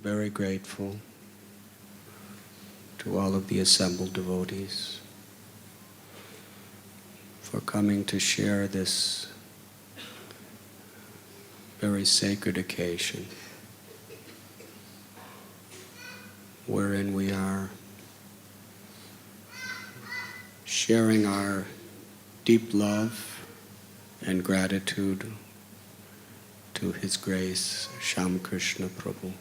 very grateful to all of the assembled devotees for coming to share this very sacred occasion wherein we are sharing our deep love and gratitude to His Grace, Shyama Krishna Prabhu.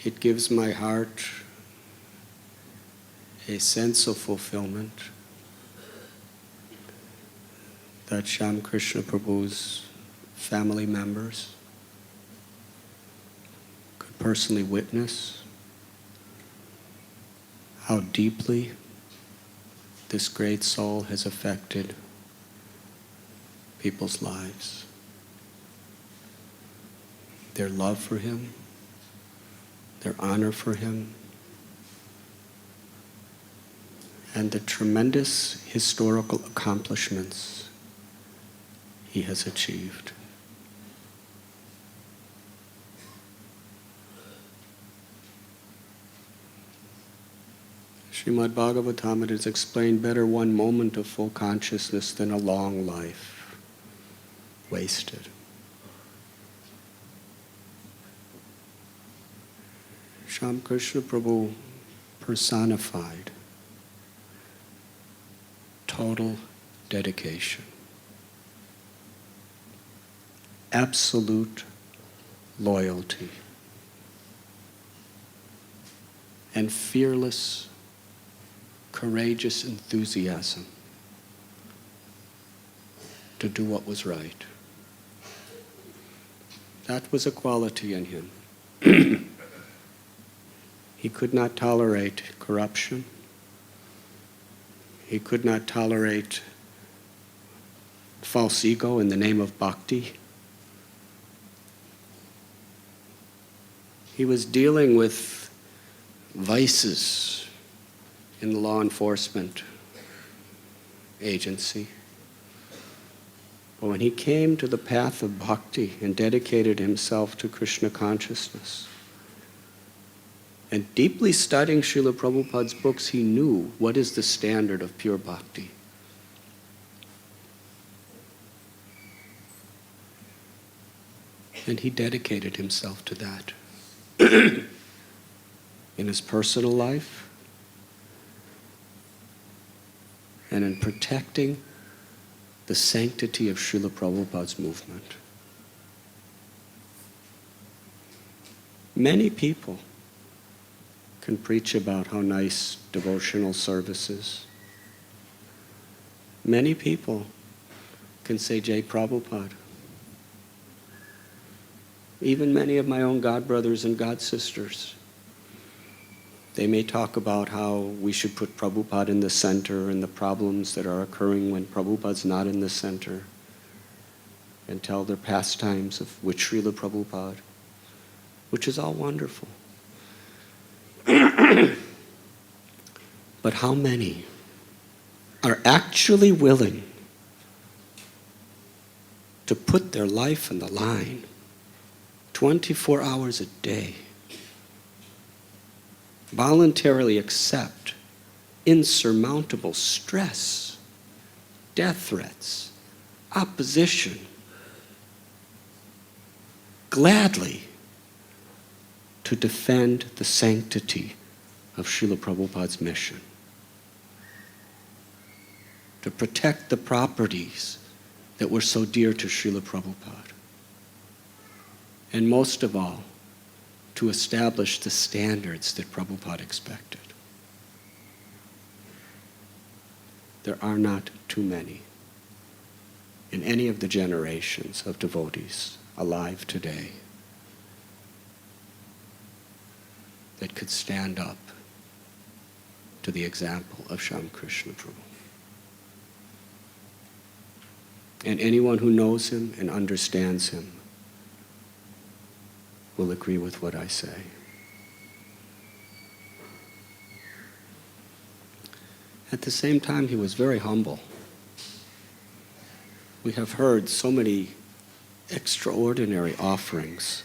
It gives my heart a sense of fulfillment that Shyama Krishna Prabhu's family members could personally witness how deeply this great soul has affected people's lives. Their love for him, their honor for him, and the tremendous historical accomplishments he has achieved. Srimad Bhagavatam, it is explained, better one moment of full consciousness than a long life wasted. Shyama Krishna Prabhu personified total dedication, absolute loyalty, and fearless, courageous enthusiasm to do what was right. That was a quality in him. He could not tolerate corruption. He could not tolerate false ego in the name of bhakti. He was dealing with vices in the law enforcement agency. But when he came to the path of bhakti and dedicated himself to Krishna consciousness, and deeply studying Srila Prabhupada's books, he knew what is the standard of pure bhakti. And he dedicated himself to that. In his personal life, and in protecting the sanctity of Srila Prabhupada's movement. Many people can preach about how nice devotional service is. Many people can say Jai Prabhupada. Even many of my own God brothers and God sisters, they may talk about how we should put Prabhupada in the center and the problems that are occurring when Prabhupada's not in the center, and tell their pastimes of with Srila Prabhupada, which is all wonderful. But how many are actually willing to put their life on the line 24 hours a day, voluntarily accept insurmountable stress, death threats, opposition, gladly to defend the sanctity of Srila Prabhupada's mission, to protect the properties that were so dear to Srila Prabhupada, and most of all, to establish the standards that Prabhupada expected. There are not too many in any of the generations of devotees alive today that could stand up to the example of Shyama Krishna Prabhu. And anyone who knows him and understands him will agree with what I say. At the same time, he was very humble. We have heard so many extraordinary offerings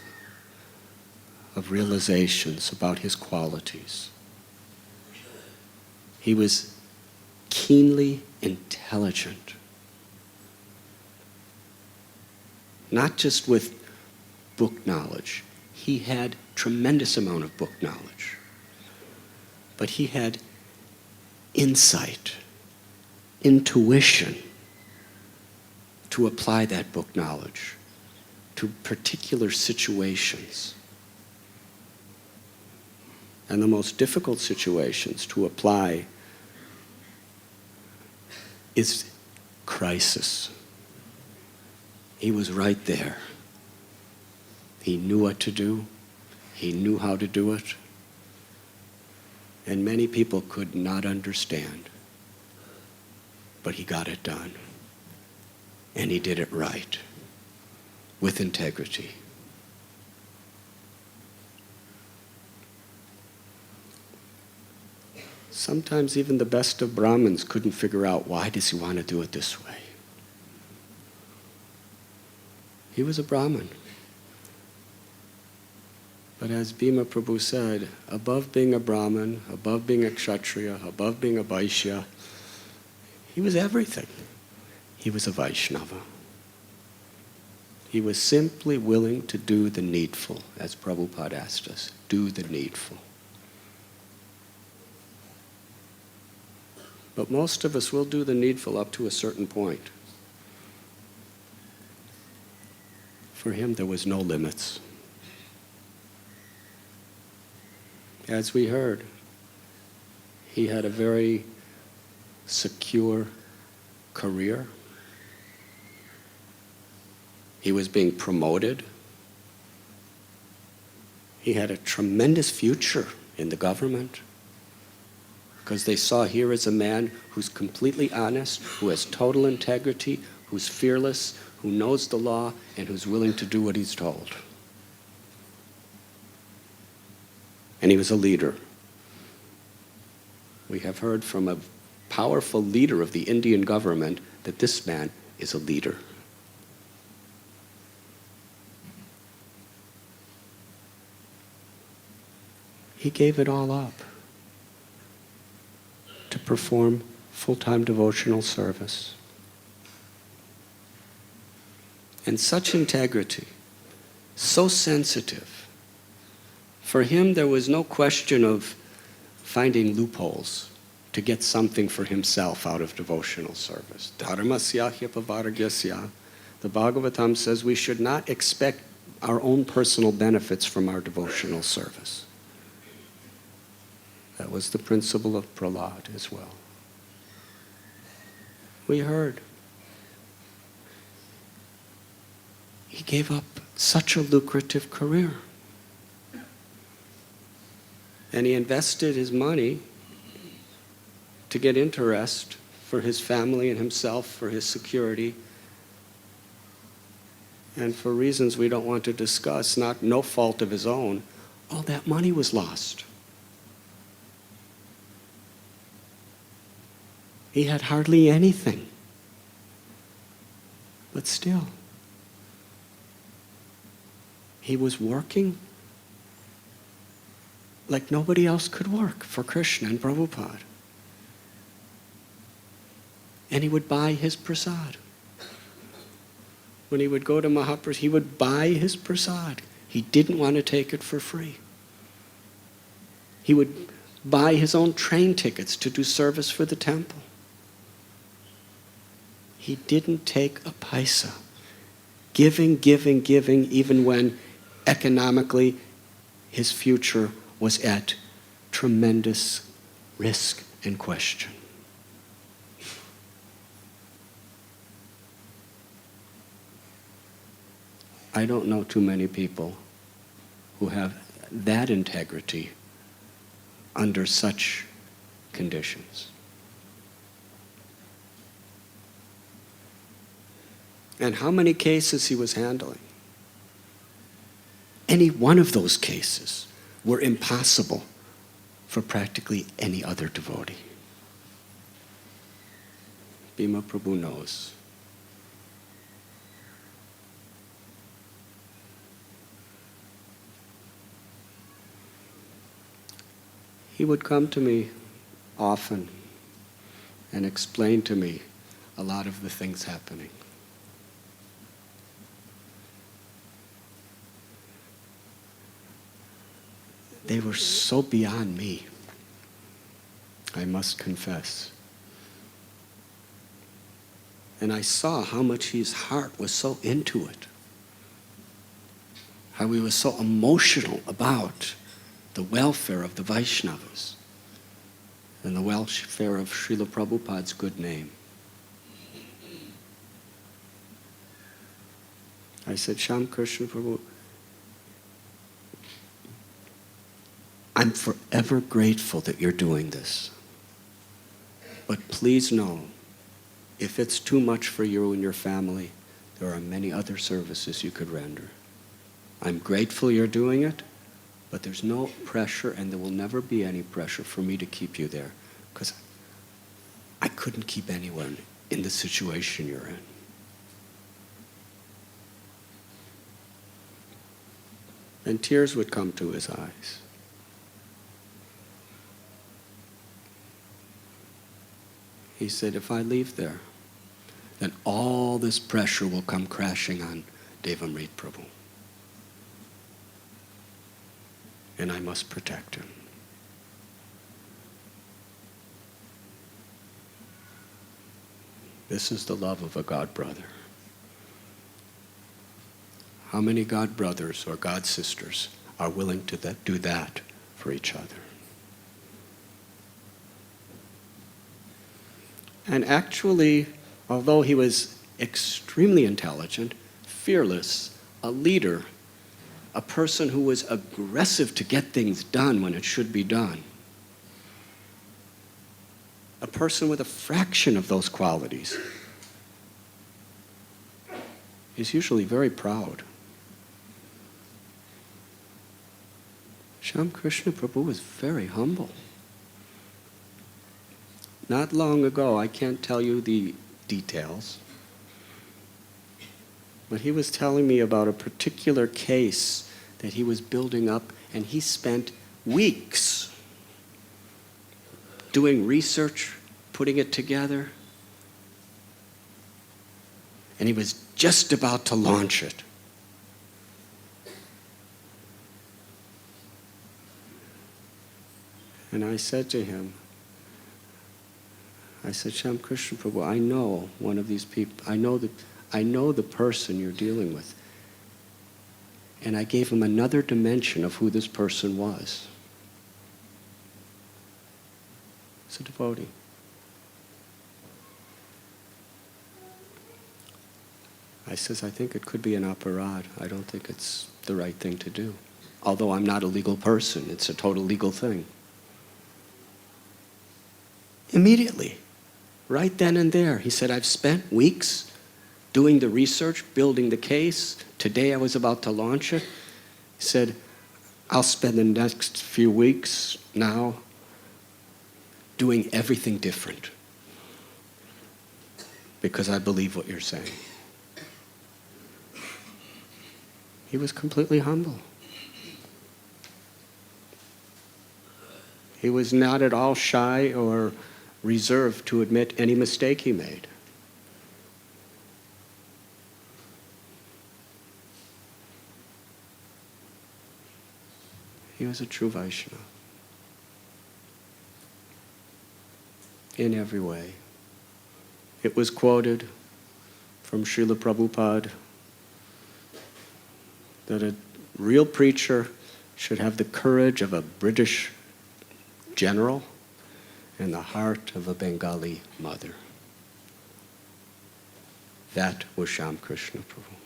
of realizations about his qualities. He was keenly intelligent, not just with book knowledge. He had tremendous amount of book knowledge, but he had insight, intuition to apply that book knowledge to particular situations. And the most difficult situations to apply is crisis. He was right there. He knew what to do. He knew how to do it. And many people could not understand. But he got it done. And he did it right, with integrity. Sometimes even the best of Brahmins couldn't figure out, why does he want to do it this way? He was a Brahmin. But as Bhima Prabhu said, above being a Brahmin, above being a Kshatriya, above being a Vaishya, he was everything. He was a Vaishnava. He was simply willing to do the needful, as Prabhupada asked us, do the needful. But most of us will do the needful up to a certain point. For him, there was no limits. As we heard, he had a very secure career. He was being promoted. He had a tremendous future in the government, because they saw here as a man who's completely honest, who has total integrity, who's fearless, who knows the law, and who's willing to do what he's told. And he was a leader. We have heard from a powerful leader of the Indian government that this man is a leader. He gave it all up to perform full-time devotional service. And such integrity, so sensitive. For him, there was no question of finding loopholes to get something for himself out of devotional service. Dharmasya hyapavargyasya. The Bhagavatam says we should not expect our own personal benefits from our devotional service. That was the principle of Prahlad as well. We heard. He gave up such a lucrative career. And he invested his money to get interest for his family and himself, for his security. And for reasons we don't want to discuss, no fault of his own, all that money was lost. He had hardly anything. But still, he was working like nobody else could work for Krishna and Prabhupada. And he would buy his prasad. When he would go to Mahaprasad, he would buy his prasad. He didn't want to take it for free. He would buy his own train tickets to do service for the temple. He didn't take a paisa. Giving, giving, giving, even when economically his future was at tremendous risk and question. I don't know too many people who have that integrity under such conditions. And how many cases he was handling? Any one of those cases were impossible for practically any other devotee. Bhima Prabhu knows. he would come to me often and explain to me a lot of the things happening. They were so beyond me, I must confess. And I saw how much his heart was so into it, how he was so emotional about the welfare of the Vaishnavas and the welfare of Srila Prabhupada's good name. I said, Shyama Krishna Prabhu, I'm forever grateful that you're doing this. But please know, if it's too much for you and your family, there are many other services you could render. I'm grateful you're doing it, but there's no pressure, and there will never be any pressure for me to keep you there, because I couldn't keep anyone in the situation you're in. And tears would come to his eyes. He said, if I leave there, then all this pressure will come crashing on Devamrit Prabhu. And I must protect him. This is the love of a God brother. How many God brothers or God sisters are willing to do that for each other? And actually, although he was extremely intelligent, fearless, a leader, a person who was aggressive to get things done when it should be done, a person with a fraction of those qualities is usually very proud. Shyama Krishna Prabhu was very humble. Not long ago, I can't tell you the details, but he was telling me about a particular case that he was building up, and he spent weeks doing research, putting it together, and he was just about to launch it. And I said to him, Shyama Krishna Prabhu, I know one of these people. I know the person you're dealing with. And I gave him another dimension of who this person was. It's a devotee. I says, I think it could be an aparad. I don't think it's the right thing to do. Although I'm not a legal person, it's a total legal thing. Immediately, right then and there, he said, I've spent weeks doing the research, building the case. Today I was about to launch it. He said, I'll spend the next few weeks now doing everything different because I believe what you're saying. He was completely humble. He was not at all shy or reserved to admit any mistake he made. He was a true Vaishnava in every way. It was quoted from Srila Prabhupada that a real preacher should have the courage of a British general and the heart of a Bengali mother. That was Shyama Krishna Prabhu.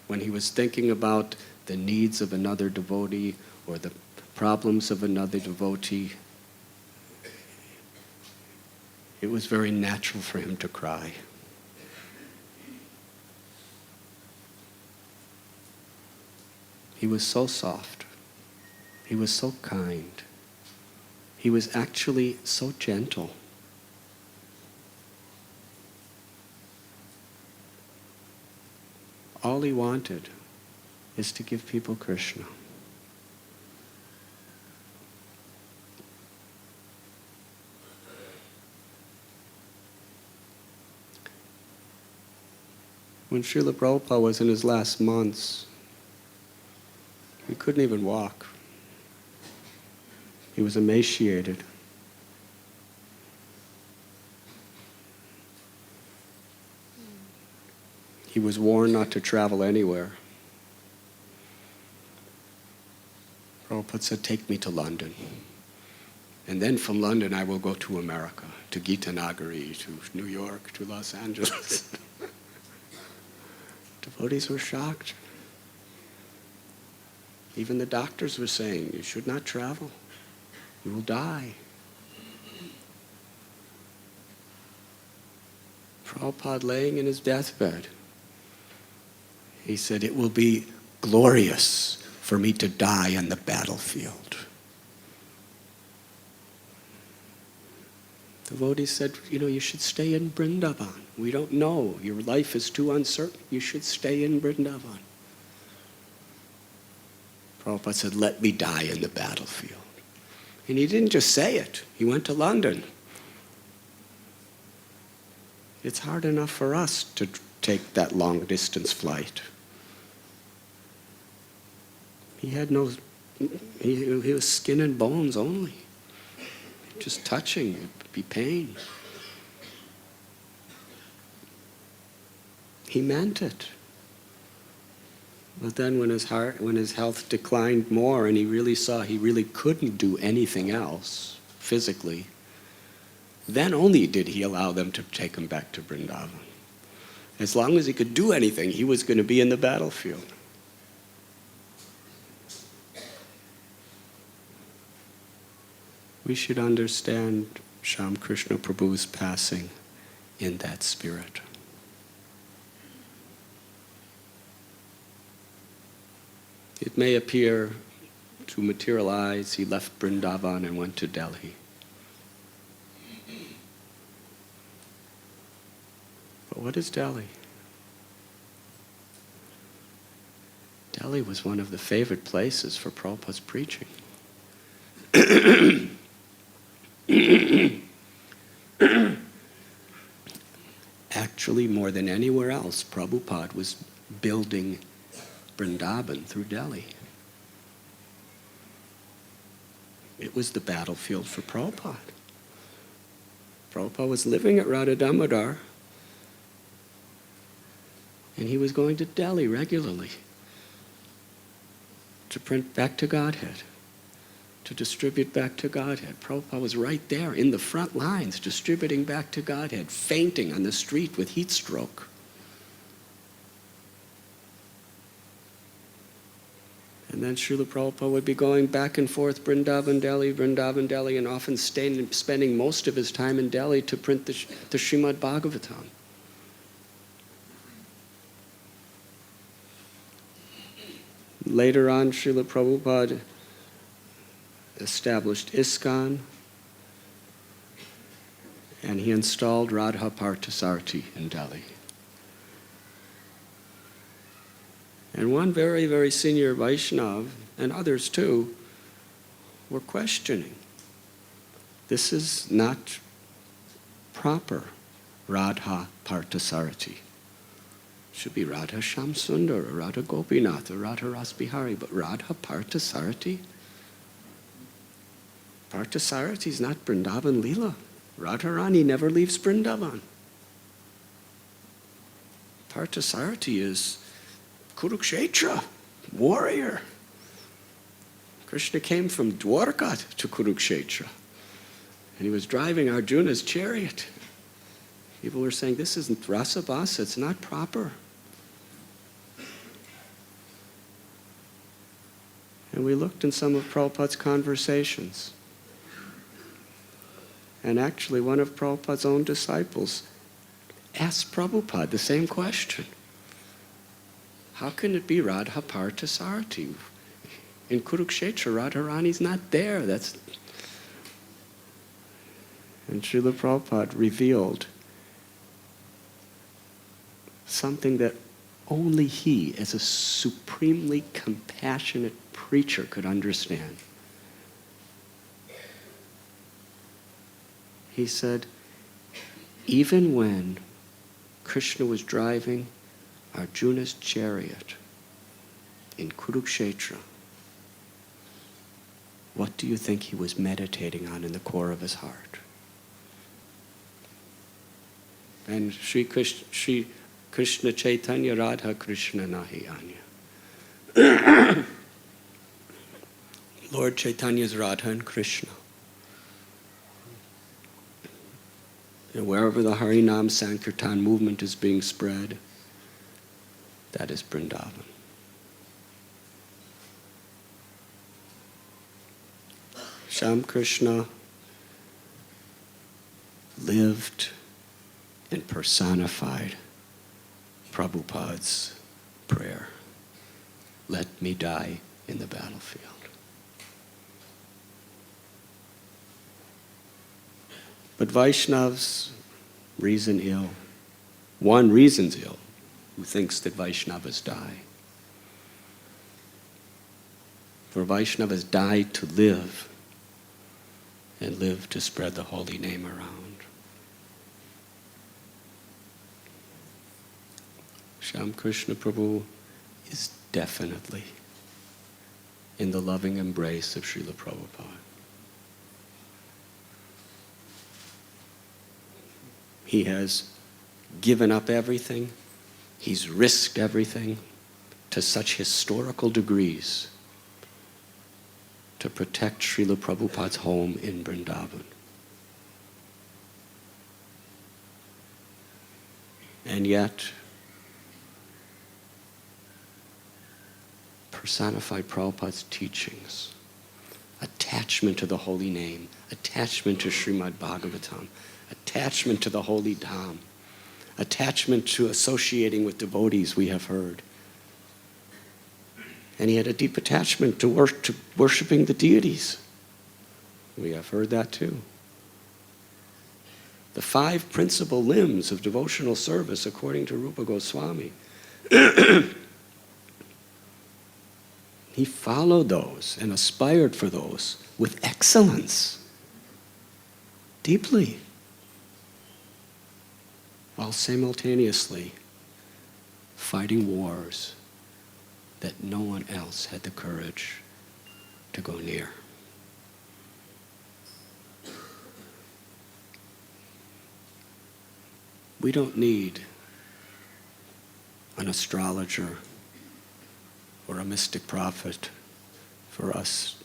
When he was thinking about the needs of another devotee or the problems of another devotee, it was very natural for him to cry. He was so soft. He was so kind. He was actually so gentle. All he wanted is to give people Krishna. When Srila Prabhupada was in his last months, he couldn't even walk. He was emaciated. He was warned not to travel anywhere. Prabhupada said, "Take me to London. And then from London I will go to America, to Gita Nagari, to New York, to Los Angeles." Devotees were shocked. Even the doctors were saying, "You should not travel. You will die." Prabhupada laying in his deathbed, he said, "It will be glorious for me to die on the battlefield." Devotees said, "You should stay in Vrindavan. We don't know. Your life is too uncertain. You should stay in Vrindavan." Prabhupada said, "Let me die in the battlefield." And he didn't just say it. He went to London. It's hard enough for us to take that long distance flight. He had he was skin and bones only. Just touching would be pain. He meant it. But then when his health declined more and he really saw he really couldn't do anything else physically, then only did he allow them to take him back to Vrindavan. As long as he could do anything, he was going to be in the battlefield. We should understand Shyama Krishna Prabhu's passing in that spirit. It may appear to materialize, he left Vrindavan and went to Delhi. But what is Delhi? Delhi was one of the favorite places for Prabhupada's preaching. Actually, more than anywhere else, Prabhupada was building Vrindavan through Delhi. It was the battlefield for Prabhupada. Prabhupada was living at Radha Damodar, and he was going to Delhi regularly to print back to Godhead, to distribute back to Godhead. Prabhupada was right there in the front lines, distributing back to Godhead, fainting on the street with heat stroke. And then Srila Prabhupada would be going back and forth, Vrindavan, Delhi, and often spending most of his time in Delhi to print the Srimad Bhagavatam. Later on, Srila Prabhupada established ISKCON, and he installed Radha Parthasarthi in Delhi. And one very, very senior Vaishnava, and others too, were questioning. This is not proper Radha Parthasarthi. It should be Radha Shamsundar, or Radha Gopinath, or Radha Rasbihari, but Radha Parthasarthi? Parthasarthi is not Vrindavan Leela. Radharani never leaves Vrindavan. Parthasarthi is Kurukshetra, warrior. Krishna came from Dwarka to Kurukshetra, and he was driving Arjuna's chariot. People were saying, this isn't rasabhasa, it's not proper. And we looked in some of Prabhupada's conversations. And actually, one of Prabhupada's own disciples asked Prabhupada the same question. How can it be Radha Parthasarthi? In Kurukshetra, Radharani's not there. And Srila Prabhupada revealed something that only he, as a supremely compassionate preacher, could understand. He said, even when Krishna was driving Arjuna's chariot in Kurukshetra, what do you think he was meditating on in the core of his heart? And Sri Krishna Chaitanya Radha Krishna Nahi Anya. Lord Chaitanya's Radha and Krishna. And wherever the Harinam Sankirtan movement is being spread, that is Vrindavan. Shyama Krishna lived and personified Prabhupada's prayer. Let me die in the battlefield. But Vaishnavas reason ill. One reasons ill, who thinks that Vaishnavas die. For Vaishnavas died to live, and live to spread the holy name around. Shyama Krishna Prabhu is definitely in the loving embrace of Srila Prabhupada. He has given up everything. He's risked everything to such historical degrees to protect Srila Prabhupada's home in Vrindavan. And yet, personified Prabhupada's teachings, attachment to the holy name, attachment to Srimad Bhagavatam, attachment to the holy Dham, attachment to associating with devotees, we have heard. And he had a deep attachment to worshiping the deities. We have heard that too. The 5 principal limbs of devotional service according to Rupa Goswami. He followed those and aspired for those with excellence, deeply, while simultaneously fighting wars that no one else had the courage to go near. We don't need an astrologer or a mystic prophet for us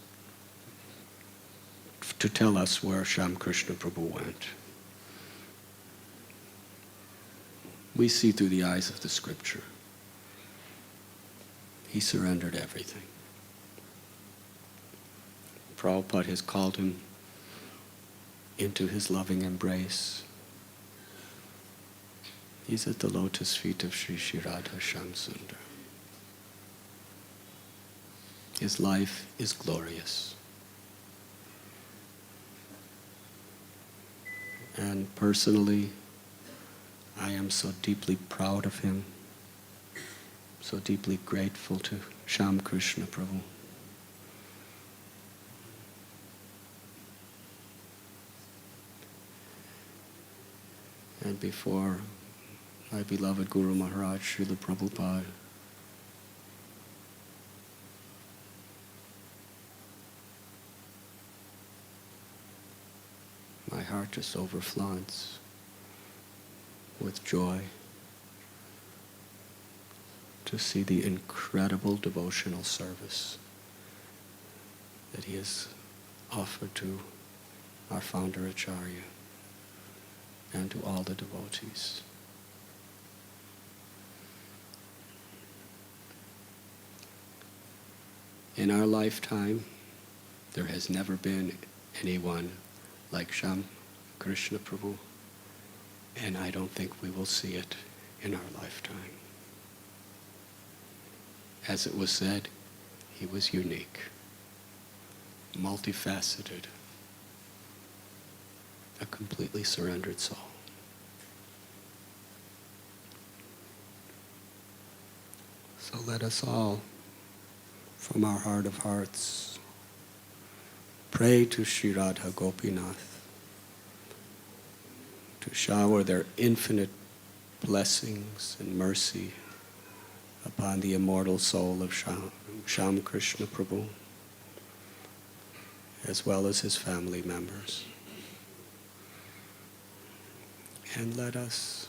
to tell us where Shyama Krishna Prabhu went. We see through the eyes of the scripture. He surrendered everything. Prabhupada has called him into his loving embrace. He's at the lotus feet of Sri Sri Radha Shamsundar. His life is glorious. And personally, I am so deeply proud of him, so deeply grateful to Shyama Krishna Prabhu. And before my beloved Guru Maharaj, Srila Prabhupada, my heart just overfloods with joy to see the incredible devotional service that he has offered to our founder Acharya and to all the devotees. In our lifetime, there has never been anyone like Shyama Krishna Prabhu, and I don't think we will see it in our lifetime. As it was said, he was unique, multifaceted, a completely surrendered soul. So let us all, from our heart of hearts, pray to Sri Radha Gopinath to shower their infinite blessings and mercy upon the immortal soul of Shyama Krishna Prabhu, as well as his family members. And let us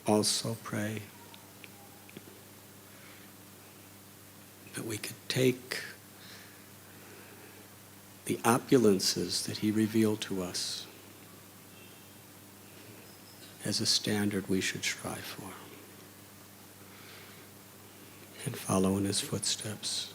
also pray that we could take the opulences that he revealed to us as a standard we should strive for, and follow in his footsteps.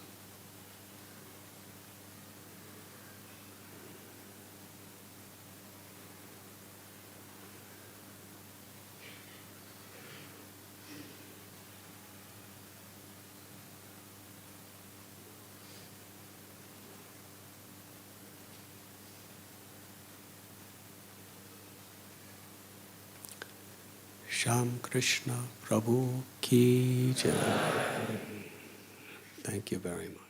Shyama Krishna Prabhu ki jai. Thank you very much.